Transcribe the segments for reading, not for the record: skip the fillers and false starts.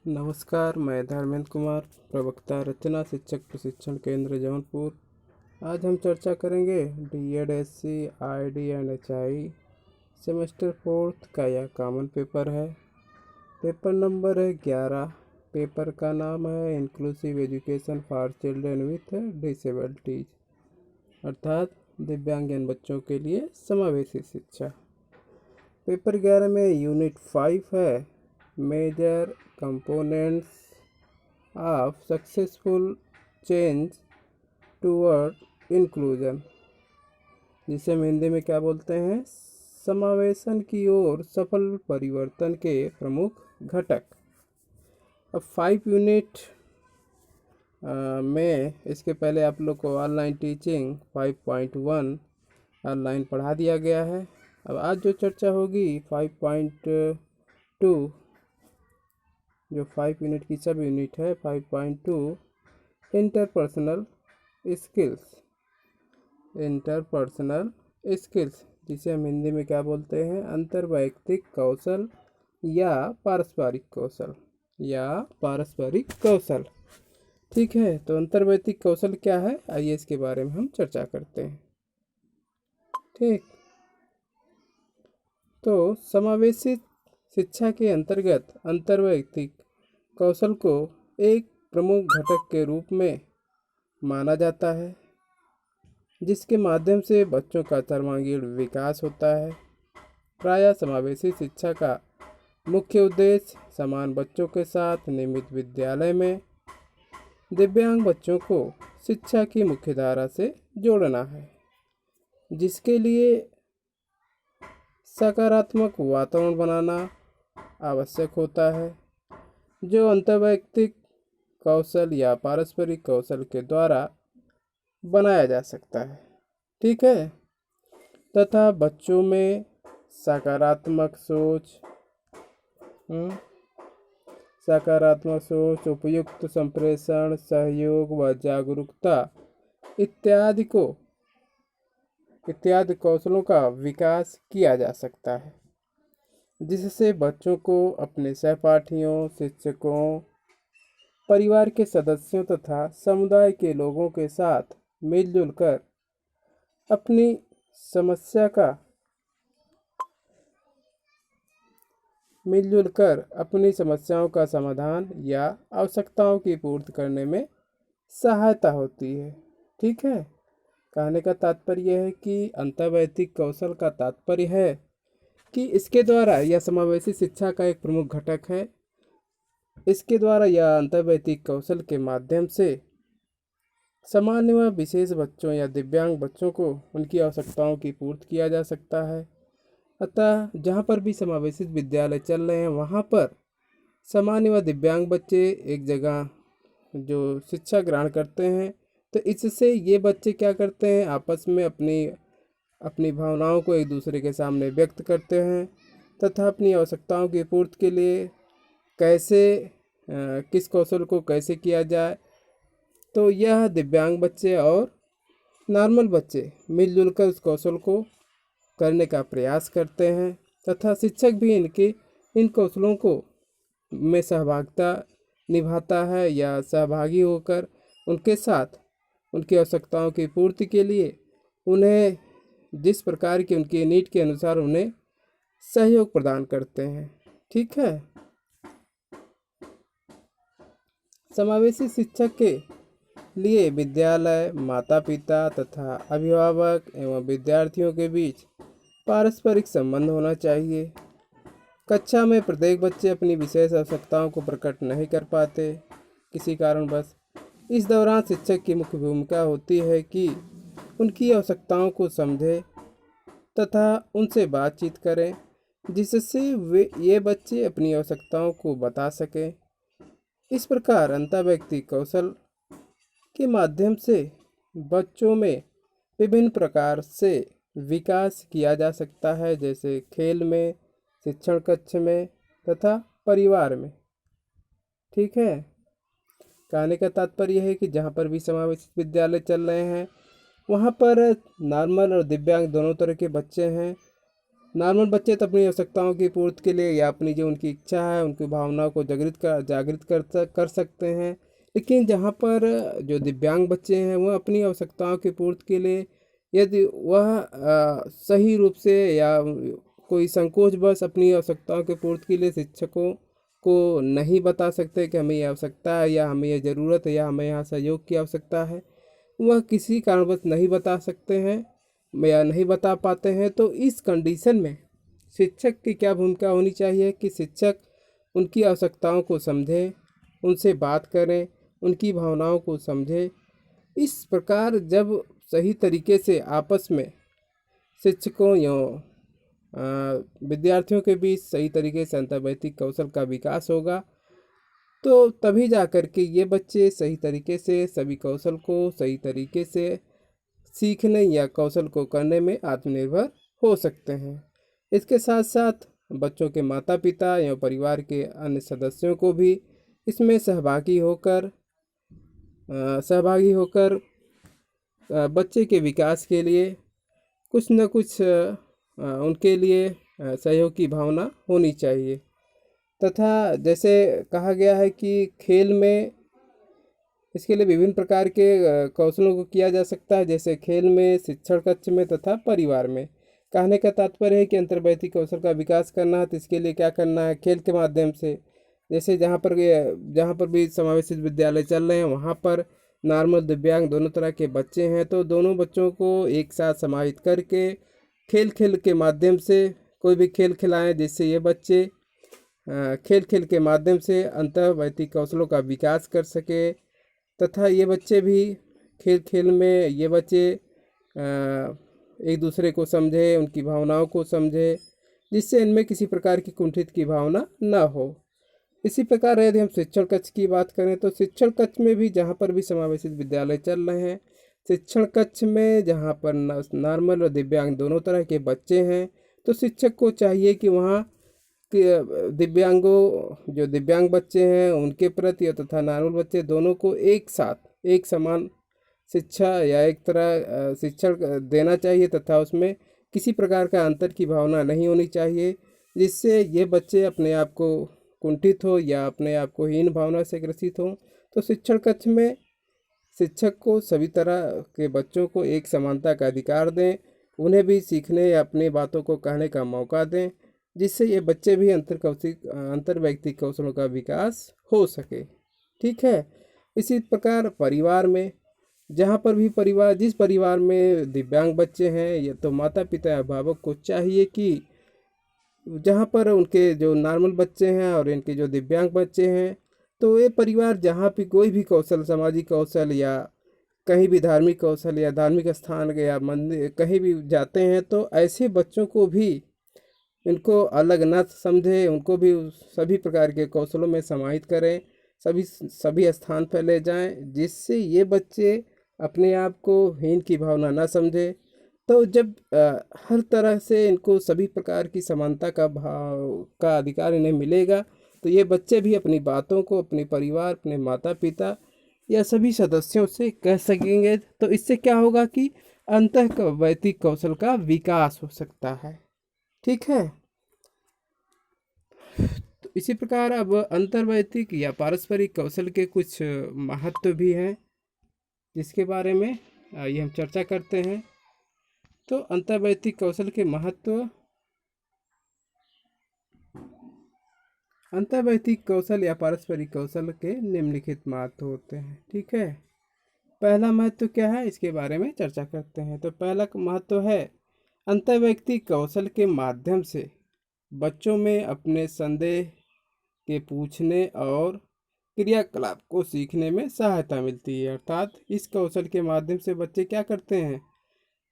नमस्कार, मैं धर्मेंद्र कुमार, प्रवक्ता रचना शिक्षक प्रशिक्षण केंद्र जौनपुर। आज हम चर्चा करेंगे DED SC IID and HI semester 4 का यह कॉमन पेपर है। पेपर नंबर है 11। पेपर का नाम है inclusive education for children with disabilities, अर्थात दिव्यांगजन बच्चों के लिए समावेशी शिक्षा। पेपर 11 में यूनिट 5 है major components of successful change toward inclusion, जिसे हम हिंदी में क्या बोलते हैं, समावेशन की ओर सफल परिवर्तन के प्रमुख घटक। अब 5 यूनिट में इसके पहले आप लोग को ऑनलाइन टीचिंग 5.1 ऑनलाइन पढ़ा दिया गया है। अब आज जो चर्चा होगी 5.2, जो 5 यूनिट की सब यूनिट है। 5.2 इंटरपर्सनल स्किल्स, जिसे हम हिंदी में क्या बोलते हैं, अंतर्वैयक्तिक कौशल या पारस्परिक कौशल। ठीक है, तो अंतर्वैयक्तिक कौशल क्या है, आइए इसके बारे में हम चर्चा करते हैं। ठीक, तो समावेशी शिक्षा के अंतर्गत अंतर्वैयक्तिक कौशल को एक प्रमुख घटक के रूप में माना जाता है, जिसके माध्यम से बच्चों का सर्वांगीण विकास होता है। प्रायः समावेशी शिक्षा का मुख्य उद्देश्य समान बच्चों के साथ नियमित विद्यालय में दिव्यांग बच्चों को शिक्षा की मुख्यधारा से जोड़ना है, जिसके लिए सकारात्मक वातावरण बनाना आवश्यक होता है, जो अंतर्वैयक्तिक कौशल या पारस्परिक कौशल के द्वारा बनाया जा सकता है। ठीक है, तथा बच्चों में सकारात्मक सोच, उपयुक्त संप्रेषण, सहयोग व जागरूकता इत्यादि कौशलों का विकास किया जा सकता है, जिससे बच्चों को अपने सहपाठियों, शिक्षकों, परिवार के सदस्यों तथा समुदाय के लोगों के साथ मिलजुल कर अपनी समस्याओं का समाधान या आवश्यकताओं की पूर्ति करने में सहायता होती है। ठीक है, कहने का तात्पर्य है कि अंतर्वैयक्तिक कौशल का तात्पर्य है कि इसके द्वारा यह समावेशी शिक्षा का एक प्रमुख घटक है। इसके द्वारा यह अंतर्वैयक्तिक कौशल के माध्यम से सामान्य व विशेष बच्चों या दिव्यांग बच्चों को उनकी आवश्यकताओं की पूर्ति किया जा सकता है। अतः जहाँ पर भी समावेशित विद्यालय चल रहे हैं, वहाँ पर सामान्य व दिव्यांग बच्चे एक जगह जो शिक्षा ग्रहण करते हैं, तो इससे ये बच्चे क्या करते हैं, आपस में अपनी भावनाओं को एक दूसरे के सामने व्यक्त करते हैं तथा अपनी आवश्यकताओं की पूर्ति के लिए किस कौशल को कैसे किया जाए, तो यह दिव्यांग बच्चे और नॉर्मल बच्चे मिलजुल कर उस कौशल को करने का प्रयास करते हैं तथा शिक्षक भी इन कौशलों को में सहभागिता निभाता है या सहभागी होकर उनके साथ उनकी आवश्यकताओं की पूर्ति के लिए उन्हें जिस प्रकार की उनकी नीड के अनुसार उन्हें सहयोग प्रदान करते हैं। ठीक है, समावेशी शिक्षा के लिए विद्यालय, माता पिता तथा अभिभावक एवं विद्यार्थियों के बीच पारस्परिक संबंध होना चाहिए। कक्षा में प्रत्येक बच्चे अपनी विशेष आवश्यकताओं को प्रकट नहीं कर पाते किसी कारणवश। इस दौरान शिक्षक की मुख्य भूमिका होती है कि उनकी आवश्यकताओं को समझे तथा उनसे बातचीत करें, जिससे ये बच्चे अपनी आवश्यकताओं को बता सकें। इस प्रकार अंतर्वैयक्तिक कौशल के माध्यम से बच्चों में विभिन्न प्रकार से विकास किया जा सकता है, जैसे खेल में, शिक्षण कक्ष में तथा परिवार में। ठीक है, कहने का तात्पर्य है कि जहाँ पर भी समावेशित विद्यालय चल रहे हैं, वहाँ पर नॉर्मल और दिव्यांग दोनों तरह के बच्चे हैं नॉर्मल बच्चे तो अपनी आवश्यकताओं की पूर्ति के लिए या अपनी जो उनकी इच्छा है उनकी भावनाओं को जागृत कर सकते हैं। लेकिन जहाँ पर जो दिव्यांग बच्चे हैं वह अपनी आवश्यकताओं की पूर्ति के लिए यदि वह सही रूप से या कोई संकोचवश अपनी आवश्यकताओं की पूर्ति के लिए शिक्षकों को नहीं बता सकते कि हमें ये आवश्यकता है या हमें ये ज़रूरत है या हमें यहाँ सहयोग की आवश्यकता है, वह किसी कारणवश नहीं बता सकते हैं या नहीं बता पाते हैं, तो इस कंडीशन में शिक्षक की क्या भूमिका होनी चाहिए कि शिक्षक उनकी आवश्यकताओं को समझें, उनसे बात करें, उनकी भावनाओं को समझें। इस प्रकार जब सही तरीके से आपस में शिक्षकों या विद्यार्थियों के बीच सही तरीके से अंतर्वैयक्तिक कौशल का विकास होगा, तो तभी जा कर के ये बच्चे सही तरीके से सभी कौशल को सही तरीके से सीखने या कौशल को करने में आत्मनिर्भर हो सकते हैं। इसके साथ साथ बच्चों के माता पिता या परिवार के अन्य सदस्यों को भी इसमें सहभागी होकर बच्चे के विकास के लिए कुछ न कुछ उनके लिए सहयोग की भावना होनी चाहिए। तथा जैसे कहा गया है कि खेल में इसके लिए विभिन्न प्रकार के कौशलों को किया जा सकता है, जैसे खेल में, शिक्षण कक्ष में तथा परिवार में। कहने का तात्पर्य है कि अंतर्वैयक्तिक कौशल का विकास करना है तो इसके लिए क्या करना है, खेल के माध्यम से। जैसे जहाँ पर भी समावेशित विद्यालय चल रहे हैं वहाँ पर नॉर्मल दिव्यांग दोनों तरह के बच्चे हैं, तो दोनों बच्चों को एक साथ समाहित करके खेल के माध्यम से कोई भी खेल खिलाएं, जिससे ये बच्चे खेल के माध्यम से अंतर्वैयक्तिक कौशलों का विकास कर सके। तथा ये बच्चे भी खेल में ये बच्चे एक दूसरे को समझे, उनकी भावनाओं को समझे, जिससे इनमें किसी प्रकार की कुंठित की भावना न हो। इसी प्रकार यदि हम शिक्षण कक्ष की बात करें तो शिक्षण कक्ष में भी जहाँ पर भी समावेशित विद्यालय चल रहे हैं, शिक्षण कक्ष में जहाँ पर नॉर्मल और दिव्यांग दोनों तरह के बच्चे हैं, तो शिक्षक को चाहिए कि वहाँ जो दिव्यांग बच्चे हैं उनके प्रति तथा नॉर्मल बच्चे दोनों को एक साथ एक समान शिक्षा या एक तरह शिक्षण देना चाहिए तथा उसमें किसी प्रकार का अंतर की भावना नहीं होनी चाहिए, जिससे ये बच्चे अपने आप को कुंठित हो या अपने आप को हीन भावना से ग्रसित हो। तो शिक्षण कक्ष में शिक्षक को सभी तरह के बच्चों को एक समानता का अधिकार दें, उन्हें भी सीखने या अपनी बातों को कहने का मौका दें, जिससे ये बच्चे भी अंतर्वैयक्तिक कौशलों का विकास हो सके। ठीक है। इसी प्रकार परिवार में, जहाँ पर भी जिस परिवार में दिव्यांग बच्चे हैं या तो माता पिता या अभिभावक को चाहिए कि जहाँ पर उनके जो नॉर्मल बच्चे हैं और इनके जो दिव्यांग बच्चे हैं, तो ये परिवार जहाँ भी कोई भी कौशल, सामाजिक कौशल या कहीं भी धार्मिक कौशल या धार्मिक स्थान या मंदिर कहीं भी जाते हैं, तो ऐसे बच्चों को भी इनको अलग न समझे, उनको भी सभी प्रकार के कौशलों में समाहित करें, सभी स्थान पर ले जाएं, जिससे ये बच्चे अपने आप को हीन की भावना न समझे। तो जब हर तरह से इनको सभी प्रकार की समानता का अधिकार इन्हें मिलेगा, तो ये बच्चे भी अपनी बातों को अपने परिवार, अपने माता पिता या सभी सदस्यों से कह सकेंगे। तो इससे क्या होगा कि अंतर्वैयक्तिक कौशल का विकास हो सकता है। ठीक है। तो इसी प्रकार अब अंतर्वैयक्तिक या पारस्परिक कौशल के कुछ महत्व भी हैं, जिसके बारे में ये हम चर्चा करते हैं। तो अंतर्वैयक्तिक कौशल के महत्व, अंतर्वैयक्तिक कौशल या पारस्परिक कौशल के निम्नलिखित महत्व होते हैं। ठीक है। पहला महत्व क्या है, इसके बारे में चर्चा करते हैं। तो पहला महत्व है अंतर्वैयक्तिक कौशल के माध्यम से बच्चों में अपने संदेह के पूछने और क्रियाकलाप को सीखने में सहायता मिलती है। अर्थात इस कौशल के माध्यम से बच्चे क्या करते हैं,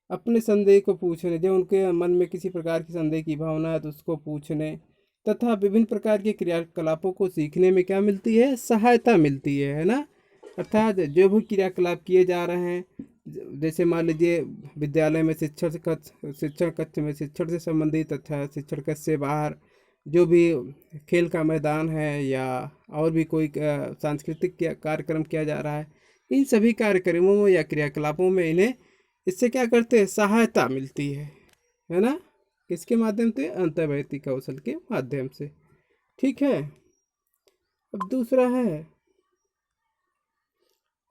अपने संदेह को पूछने, जब उनके मन में किसी प्रकार की संदेह की भावना है तो उसको पूछने तथा विभिन्न प्रकार के क्रियाकलापों को सीखने में क्या मिलती है, सहायता मिलती है ना। अर्थात जो भी क्रियाकलाप किए जा रहे हैं, जैसे मान लीजिए विद्यालय में शिक्षण कक्ष में शिक्षण से संबंधित तथा शिक्षण कक्ष से बाहर जो भी खेल का मैदान है या और भी कोई सांस्कृतिक कार्यक्रम किया जा रहा है, इन सभी कार्यक्रमों या क्रियाकलापों में इन्हें इससे क्या करते हैं, सहायता मिलती है ना। किसके माध्यम से? अंतर्वैयक्तिक कौशल के माध्यम से। ठीक है। अब दूसरा है,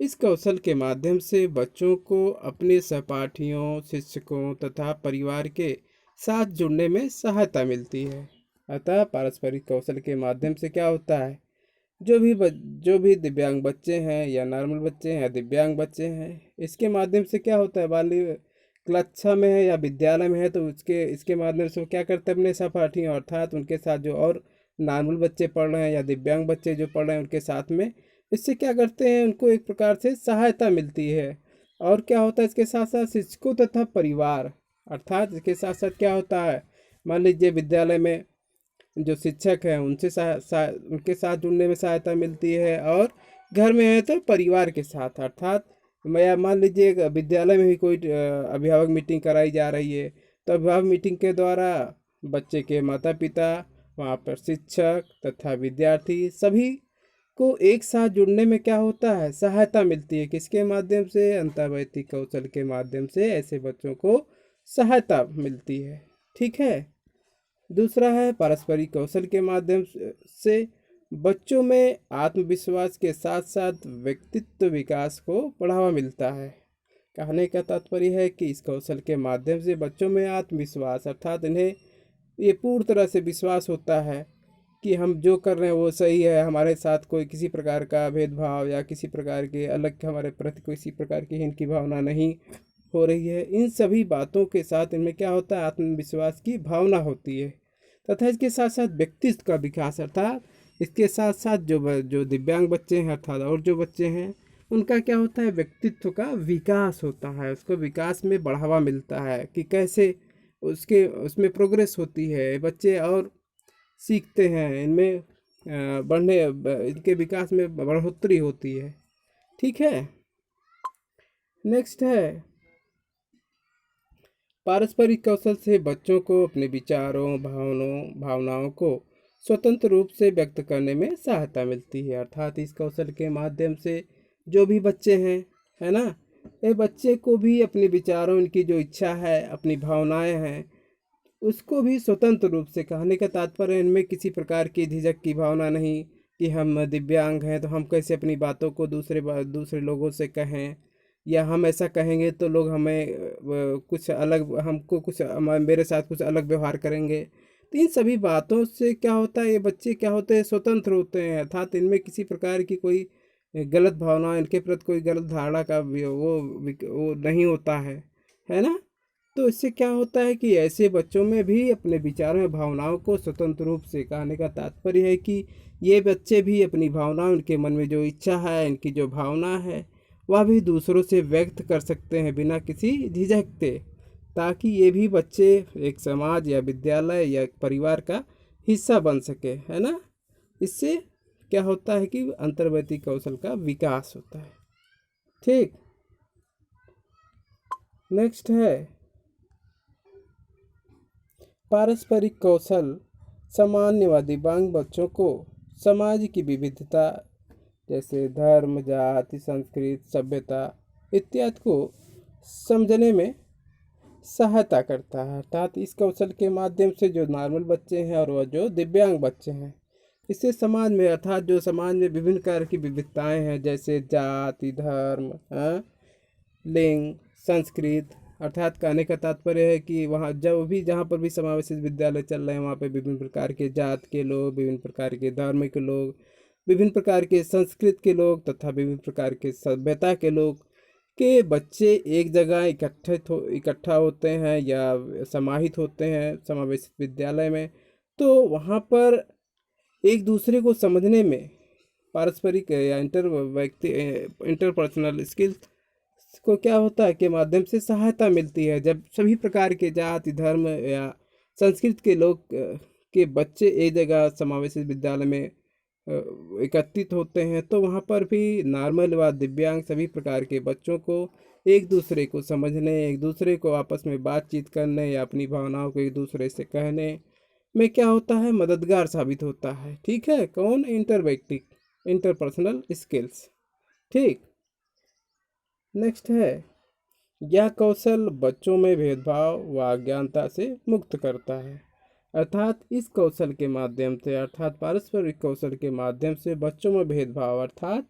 इस कौशल के माध्यम से बच्चों को अपने सहपाठियों, शिक्षकों तथा परिवार के साथ जुड़ने में सहायता मिलती है। अतः पारस्परिक कौशल के माध्यम से क्या होता है, जो भी दिव्यांग बच्चे हैं या नॉर्मल बच्चे हैं या दिव्यांग बच्चे हैं, इसके माध्यम से क्या होता है, बाल कक्षा में है या विद्यालय में है तो इसके माध्यम से वो क्या करते हैं, अपने सहपाठियों अर्थात उनके साथ जो और नॉर्मल बच्चे पढ़ रहे हैं या दिव्यांग बच्चे जो पढ़ रहे हैं उनके साथ में, इससे क्या करते हैं, उनको एक प्रकार से सहायता मिलती है। और क्या होता है, इसके साथ साथ शिक्षकों तथा परिवार, अर्थात इसके साथ साथ क्या होता है, मान लीजिए विद्यालय में जो शिक्षक हैं उनसे उनके साथ जुड़ने में सहायता मिलती है, और घर में है तो परिवार के साथ, अर्थात मैं मान लीजिए विद्यालय में भी कोई अभिभावक मीटिंग कराई जा रही है, तो अभिभावक मीटिंग के द्वारा बच्चे के माता पिता, वहाँ पर शिक्षक तथा विद्यार्थी सभी को एक साथ जुड़ने में क्या होता है, सहायता मिलती है। किसके माध्यम से? अंतर्वैयक्तिक कौशल के माध्यम से ऐसे बच्चों को सहायता मिलती है। ठीक है। दूसरा है, पारस्परिक कौशल के माध्यम से बच्चों में आत्मविश्वास के साथ साथ व्यक्तित्व विकास को बढ़ावा मिलता है। कहने का तात्पर्य है कि इस कौशल के माध्यम से बच्चों में आत्मविश्वास, अर्थात इन्हें ये पूर्ण तरह से विश्वास होता है कि हम जो कर रहे हैं वो सही है, हमारे साथ कोई किसी प्रकार का भेदभाव या किसी प्रकार के अलग हमारे प्रति किसी प्रकार की हीन की भावना नहीं हो रही है। इन सभी बातों के साथ इनमें क्या होता है, आत्मविश्वास की भावना होती है। तथा इसके साथ साथ व्यक्तित्व का विकास, अर्थात इसके साथ साथ जो दिव्यांग बच्चे हैं अर्थात और जो बच्चे हैं उनका क्या होता है, व्यक्तित्व का विकास होता है, उसको विकास में बढ़ावा मिलता है कि कैसे उसमें प्रोग्रेस होती है, बच्चे और सीखते हैं, इनमें इनके विकास में बढ़ोतरी होती है। ठीक है। नेक्स्ट है, पारस्परिक कौशल से बच्चों को अपने विचारों, भावनाओं को स्वतंत्र रूप से व्यक्त करने में सहायता मिलती है। अर्थात इस कौशल के माध्यम से जो भी बच्चे हैं, है ना, ये बच्चे को भी अपने विचारों, इनकी जो इच्छा है, अपनी भावनाएं हैं, उसको भी स्वतंत्र रूप से, कहने का तात्पर्य इनमें किसी प्रकार की झिझक की भावना नहीं कि हम दिव्यांग हैं तो हम कैसे अपनी बातों को दूसरे लोगों से कहें, या हम ऐसा कहेंगे तो लोग हमें कुछ अलग, हमको कुछ मेरे साथ कुछ अलग व्यवहार करेंगे। तो इन सभी बातों से क्या होता है, ये बच्चे क्या होते हैं, स्वतंत्र होते हैं, अर्थात इनमें किसी प्रकार की कोई गलत भावना, इनके प्रति कोई गलत धारणा का वो नहीं होता है ना। तो इससे क्या होता है कि ऐसे बच्चों में भी अपने विचारों और भावनाओं को स्वतंत्र रूप से, कहने का तात्पर्य है कि ये बच्चे भी अपनी भावनाओं, उनके मन में जो इच्छा है, इनकी जो भावना है, वह भी दूसरों से व्यक्त कर सकते हैं बिना किसी झिझक के, ताकि ये भी बच्चे एक समाज या विद्यालय या परिवार का हिस्सा बन सके, है ना। इससे क्या होता है कि अंतर्वैयक्तिक कौशल का विकास होता है। ठीक। नेक्स्ट है, पारस्परिक कौशल सामान्य व दिव्यांग बच्चों को समाज की विविधता जैसे धर्म, जाति, संस्कृति, सभ्यता इत्यादि को समझने में सहायता करता है। अर्थात इस कौशल के माध्यम से जो नॉर्मल बच्चे हैं और वह जो दिव्यांग बच्चे हैं, इससे समाज में, अर्थात जो समाज में विभिन्न प्रकार की विविधताएं हैं जैसे जाति, धर्म, लिंग, संस्कृत, अर्थात कहने का तात्पर्य है कि वहाँ जहाँ पर भी समावेशित विद्यालय चल रहे हैं वहाँ पे विभिन्न प्रकार के जात के लोग, विभिन्न प्रकार के धर्म के लोग, विभिन्न प्रकार के संस्कृत के लोग तथा विभिन्न प्रकार के सभ्यता के लोग के बच्चे एक जगह इकट्ठा होते हैं या समाहित होते हैं समावेशित विद्यालय में। तो वहाँ पर एक दूसरे को समझने में पारस्परिक या इंटरपर्सनल स्किल्स को क्या होता है के माध्यम से सहायता मिलती है। जब सभी प्रकार के जाति, धर्म या संस्कृत के लोग के बच्चे एक जगह समावेशित विद्यालय में एकत्रित होते हैं तो वहाँ पर भी नॉर्मल व दिव्यांग सभी प्रकार के बच्चों को एक दूसरे को समझने, एक दूसरे को आपस में बातचीत करने या अपनी भावनाओं को एक दूसरे से कहने में क्या होता है, मददगार साबित होता है। ठीक है। कौन? Interpersonal skills. ठीक। नेक्स्ट है, यह कौशल बच्चों में भेदभाव व अज्ञानता से मुक्त करता है। अर्थात इस कौशल के माध्यम से, अर्थात पारस्परिक कौशल के माध्यम से बच्चों में भेदभाव, अर्थात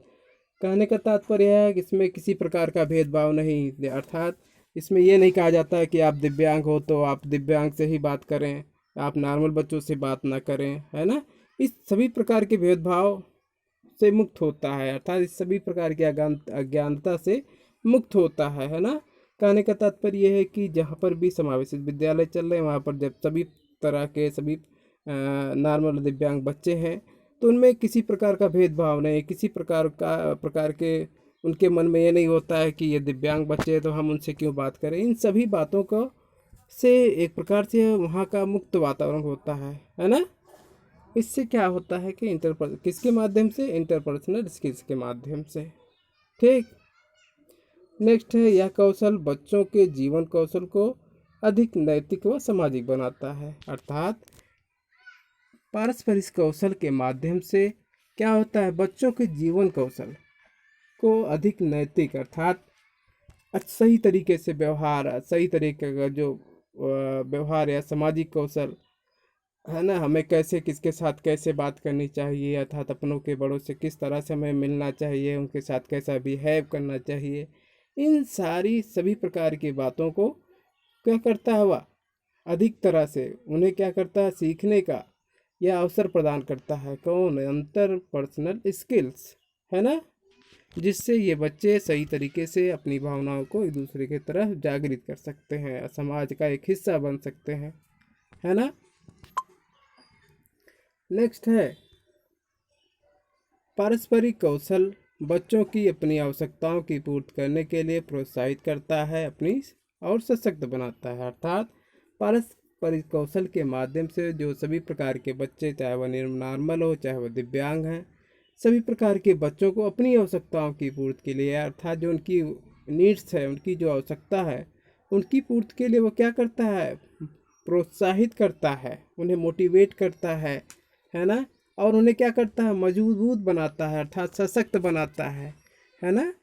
कहने का तात्पर्य है कि इसमें किसी प्रकार का भेदभाव नहीं, अर्थात इसमें यह नहीं कहा जाता है कि आप दिव्यांग हो तो आप दिव्यांग से ही बात करें, आप नॉर्मल बच्चों से बात ना करें, है ना। इस सभी प्रकार के भेदभाव से मुक्त होता है, अर्थात इस सभी प्रकार की अज्ञानता से मुक्त होता है ना। कहने का तात्पर्य यह है कि जहाँ पर भी समावेशित विद्यालय चल रहे हैं वहाँ पर जब सभी तरह के सभी नॉर्मल दिव्यांग बच्चे हैं तो उनमें किसी प्रकार का भेदभाव नहीं, किसी प्रकार के उनके मन में ये नहीं होता है कि ये दिव्यांग बच्चे हैं तो हम उनसे क्यों बात करें। इन सभी बातों को से एक प्रकार से वहाँ का मुक्त वातावरण होता है ना। इससे क्या होता है कि किसके माध्यम से, इंटरपर्सनल स्किल्स के माध्यम से। ठीक, नेक्स्ट है, यह कौशल बच्चों के जीवन कौशल को अधिक नैतिक व सामाजिक बनाता है। अर्थात पारस्परिक कौशल के माध्यम से क्या होता है, बच्चों के जीवन कौशल को अधिक नैतिक, अर्थात सही तरीके से व्यवहार, सही तरीके का जो व्यवहार या सामाजिक कौशल है ना, हमें कैसे किसके साथ कैसे बात करनी चाहिए, अर्थात अपनों के बड़ों से किस तरह से हमें मिलना चाहिए, उनके साथ कैसा बिहेव करना चाहिए, इन सारी सभी प्रकार की बातों को क्या करता है वह अधिक तरह से उन्हें क्या करता है, सीखने का यह अवसर प्रदान करता है। कौन, अंतर पर्सनल स्किल्स, है ना, जिससे ये बच्चे सही तरीके से अपनी भावनाओं को एक दूसरे की तरफ जागृत कर सकते हैं, समाज का एक हिस्सा बन सकते हैं, है ना। नेक्स्ट है, पारस्परिक कौशल बच्चों की अपनी आवश्यकताओं की पूर्ति करने के लिए प्रोत्साहित करता है, अपनी और सशक्त बनाता है। अर्थात पारस्परिक कौशल के माध्यम से जो सभी प्रकार के बच्चे, चाहे वह नॉर्मल हो चाहे वह दिव्यांग हैं, सभी प्रकार के बच्चों को अपनी आवश्यकताओं की पूर्ति के लिए, अर्थात जो उनकी नीड्स है, उनकी जो आवश्यकता है, उनकी पूर्ति के लिए वो क्या करता है, प्रोत्साहित करता है, उन्हें मोटिवेट करता है ना, और उन्हें क्या करता है, मजबूत बनाता है, अर्थात सशक्त बनाता है ना,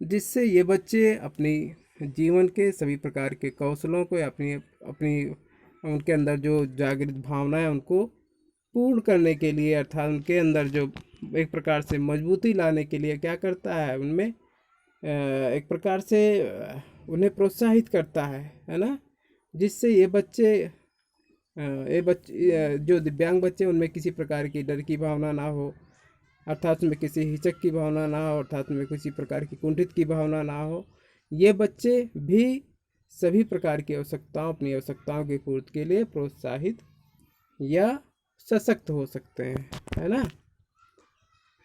जिससे ये बच्चे अपनी जीवन के सभी प्रकार के कौशलों को, अपनी अपनी उनके अंदर जो जागृत भावनाएं उनको पूर्ण करने के लिए, अर्थात उनके अंदर जो एक प्रकार से मजबूती लाने के लिए क्या करता है, उनमें एक प्रकार से उन्हें प्रोत्साहित करता है ना, जिससे ये बच्चे जो दिव्यांग बच्चे, उनमें किसी प्रकार की डर की भावना ना हो, अर्थात उनमें किसी हिचक की भावना ना हो, अर्थात उनमें किसी प्रकार की कुंठित की भावना ना हो। ये बच्चे भी सभी प्रकार की आवश्यकताओं, अपनी आवश्यकताओं की पूर्ति के लिए प्रोत्साहित या सशक्त हो सकते हैं, है ना।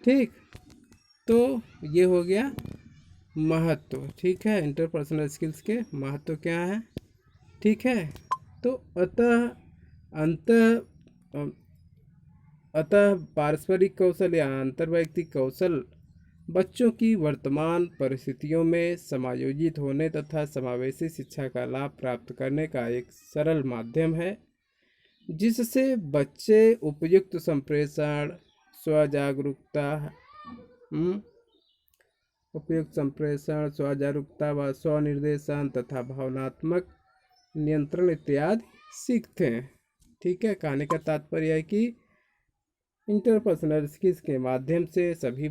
ठीक, तो ये हो गया महत्व। ठीक है, इंटरपर्सनल स्किल्स के महत्व क्या है। ठीक है, तो अतः पारस्परिक कौशल या अंतर्वैयक्तिक कौशल बच्चों की वर्तमान परिस्थितियों में समायोजित होने तथा समावेशी शिक्षा का लाभ प्राप्त करने का एक सरल माध्यम है, जिससे बच्चे उपयुक्त संप्रेषण, स्वजागरूकता व स्वनिर्देशन तथा भावनात्मक नियंत्रण इत्यादि सीखते हैं। ठीक है, कहने का तात्पर्य है कि इंटरपर्सनल स्किल्स के माध्यम से सभी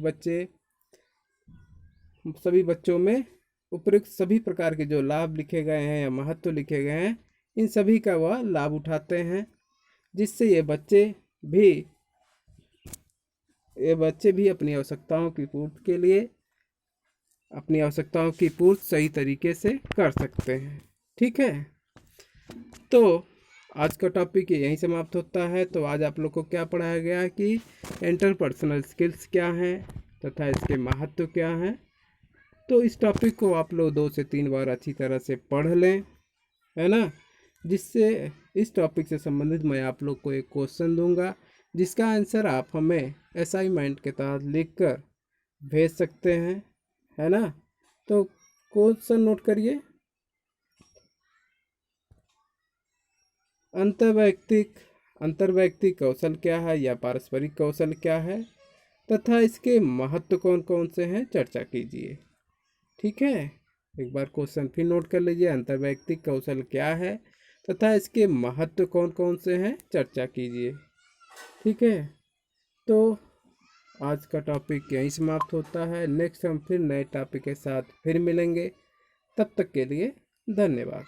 बच्चों में उपयुक्त सभी प्रकार के जो लाभ लिखे गए हैं या महत्व लिखे गए हैं, इन सभी का वह लाभ उठाते हैं, जिससे ये बच्चे भी अपनी आवश्यकताओं की पूर्ति के लिए अपनी आवश्यकताओं की पूर्ति सही तरीके से कर सकते हैं। ठीक है, तो आज का टॉपिक यहीं समाप्त होता है। तो आज आप लोग को क्या पढ़ाया गया कि इंटरपर्सनल स्किल्स क्या हैं तथा इसके महत्व क्या हैं। तो इस टॉपिक को आप लोग 2 से 3 बार अच्छी तरह से पढ़ लें, है ना, जिससे इस टॉपिक से संबंधित मैं आप लोग को एक क्वेश्चन दूंगा, जिसका आंसर आप हमें असाइनमेंट के तहत लिखकर भेज सकते हैं, है ना। तो क्वेश्चन नोट करिए, अंतर्वैयक्तिक कौशल क्या है या पारस्परिक कौशल क्या है तथा इसके महत्व कौन कौन से हैं, चर्चा कीजिए। ठीक है, एक बार क्वेश्चन फिर नोट कर लीजिए, अंतर्वैयक्तिक कौशल क्या है तथा इसके महत्व कौन कौन से हैं, चर्चा कीजिए। ठीक है, तो आज का टॉपिक यहीं समाप्त होता है। नेक्स्ट हम फिर नए टॉपिक के साथ फिर मिलेंगे। तब तक के लिए धन्यवाद।